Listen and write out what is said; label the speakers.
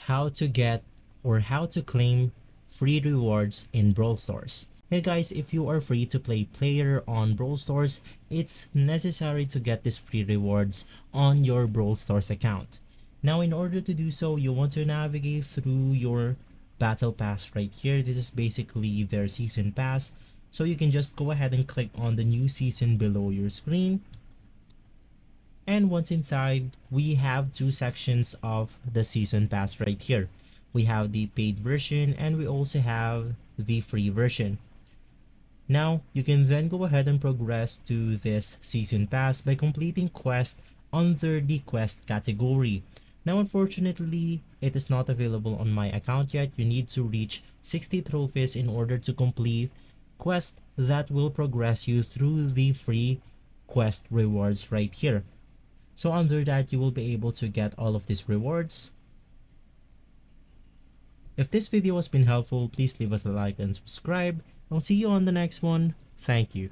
Speaker 1: how to get or how to claim free rewards in Brawl Stars. Hey guys, if you are free to play player on Brawl Stars, it's necessary to get these free rewards on your Brawl Stars account. Now in order to do so, you want to navigate through your battle pass right here. This is basically their season pass. So you can just go ahead and click on the new season below your screen. And once inside, we have two sections of the season pass right here. We have the paid version and we also have the free version. Now, you can then go ahead and progress to this season pass by completing quests under the quest category. Now, unfortunately, it is not available on my account yet. You need to reach 60 trophies in order to complete quests that will progress you through the free quest rewards right here. So under that, you will be able to get all of these rewards. If this video has been helpful, please leave us a like and subscribe. I'll see you on the next one. Thank you.